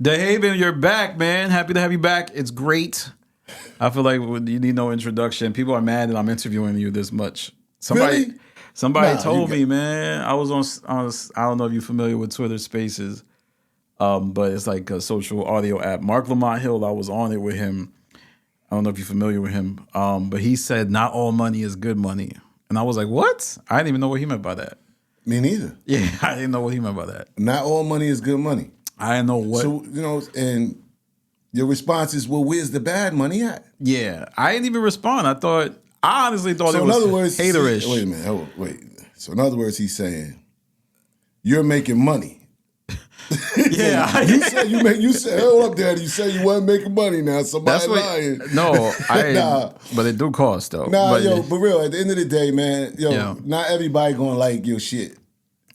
Dehaven, you're back, man. Happy to have you back. It's great. I feel like you need no introduction. People are mad that I'm interviewing you this much. Really? Somebody told me, man. I was on. I don't know if you're familiar with Twitter Spaces, but it's like a social audio app. Mark Lamont Hill, I was on it with him. I don't know if you're familiar with him, but he said not all money is good money, and I was like, what? I didn't even know what he meant by that. Me neither. Yeah, I didn't know what he meant by that. Not all money is good money. I didn't know what. So, and your response is, well, where's the bad money at? Yeah, I didn't even respond. I honestly thought So it in was other words, haterish. wait a minute. Wait. So in other words, he's saying, you're making money. Yeah, you said, hold up, Daddy. You said you wasn't making money now. Somebody lying. No, but it do cost though. But real, at the end of the day, man, not everybody gonna like your shit.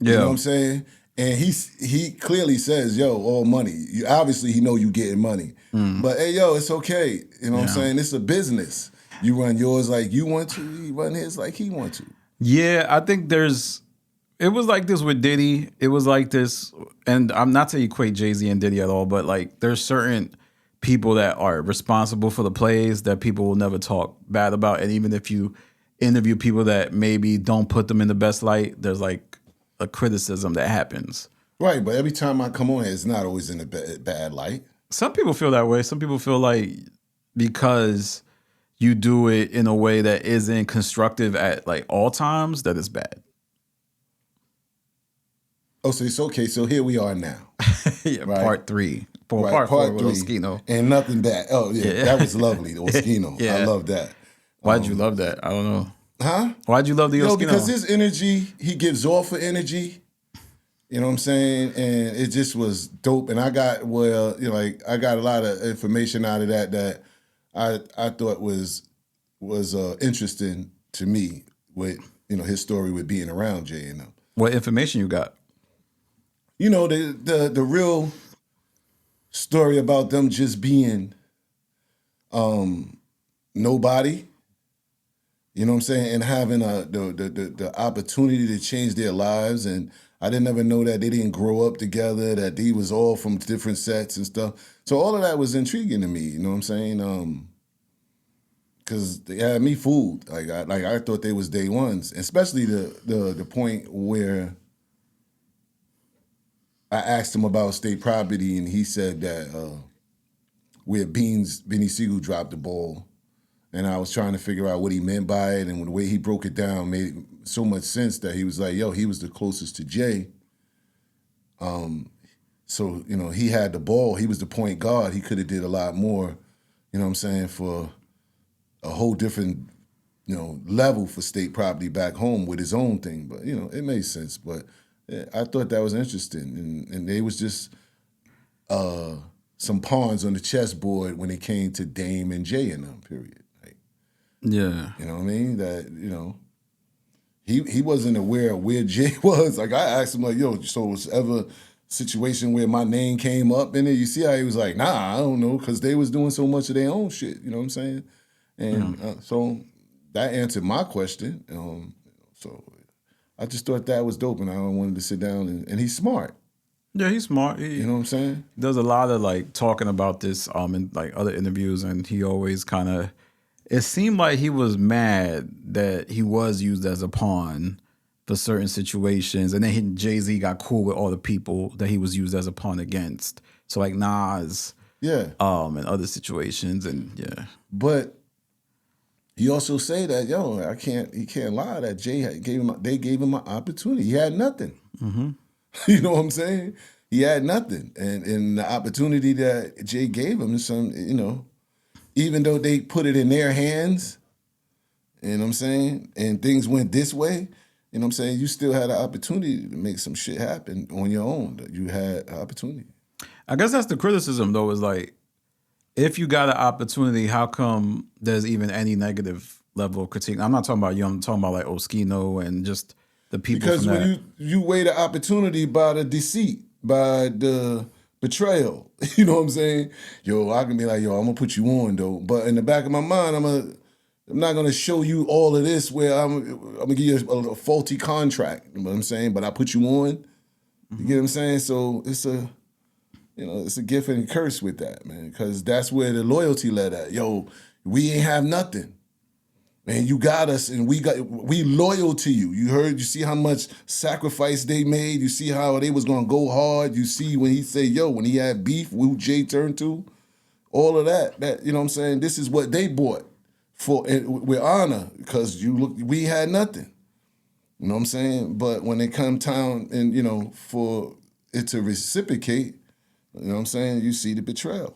You know what I'm saying? And he clearly says, all money. Obviously, he know you getting money. But hey, it's okay. You know what I'm saying? It's a business. You run yours like you want to. He run his like he want to. Yeah, I think it was like this with Diddy. It was like this, and I'm not to equate Jay-Z and Diddy at all, but like there's certain people that are responsible for the plays that people will never talk bad about. And even if you interview people that maybe don't put them in the best light, there's like a criticism that happens. Right, but every time I come on, it's not always in a bad light. Some people feel that way. Some people feel like because you do it in a way that isn't constructive at like all times, that it's bad. Oh, so it's okay. So here we are now. Yeah, right? Part 3. Part 4 3. with Oskino. And nothing bad. Oh, yeah. That was lovely, the Oskino. Yeah. I love that. Why'd you love that? I don't know. Huh? Why'd you love the Oskino? Because his energy, he gives off for energy. You know what I'm saying? And it just was dope. And I got a lot of information out of that I thought was interesting to me with, his story with being around Jay and them. What information you got? The real story about them just being nobody, you know what I'm saying, and having the opportunity to change their lives. And I didn't ever know that they didn't grow up together, that they was all from different sets and stuff. So all of that was intriguing to me, you know what I'm saying? Because they had me fooled. I thought they was day ones, especially the point where I asked him about state property, and he said that where Benny Siegel dropped the ball, and I was trying to figure out what he meant by it, and the way he broke it down made so much sense that he was like, he was the closest to Jay. So, he had the ball. He was the point guard. He could have did a lot more, you know what I'm saying, for a whole different, level for state property back home with his own thing. But, it made sense. But yeah, I thought that was interesting. And they was just some pawns on the chessboard when it came to Dame and Jay and them, period. Yeah. You know what I mean? That, he wasn't aware of where Jay was. Like, I asked him, like, so was ever a situation where my name came up in it? You see how he was like, nah, I don't know, because they was doing so much of their own shit. You know what I'm saying? And so that answered my question. So I just thought that was dope, and I wanted to sit down, and he's smart. Yeah, he's smart. You know what I'm saying? He does a lot of like talking about this in like other interviews, and he always kind of, it seemed like he was mad that he was used as a pawn for certain situations, and then Jay-Z got cool with all the people that he was used as a pawn against. So like Nas, and other situations, and yeah. But he also say that he can't lie that they gave him an opportunity. He had nothing. Mm-hmm. You know what I'm saying? He had nothing, and the opportunity that Jay gave him is some, even though they put it in their hands, you know what I'm saying, and things went this way, you know what I'm saying, you still had an opportunity to make some shit happen on your own. That you had an opportunity. I guess that's the criticism, though, is like, if you got an opportunity, how come there's even any negative level of critique? I'm not talking about you. I'm talking about like Oskino and just the people. Because when you weigh the opportunity by the deceit, by the betrayal, you know what I'm saying? I can be like, I'm gonna put you on though. But in the back of my mind, I'm not gonna show you all of this where I'm gonna give you a faulty contract. You know what I'm saying? But I put you on. You get what I'm saying? So You know, it's a gift and a curse with that, man, because that's where the loyalty led at. Yo, we ain't have nothing. Man, you got us, and we loyal to you. You see how much sacrifice they made. You see how they was gonna go hard. You see when he say, yo, when he had beef, who Jay turned to, all of that. That, you know what I'm saying? This is what they bought for with honor, because we had nothing. You know what I'm saying? But when it come time and, you know, for it to reciprocate, you know what I'm saying, you see the betrayal.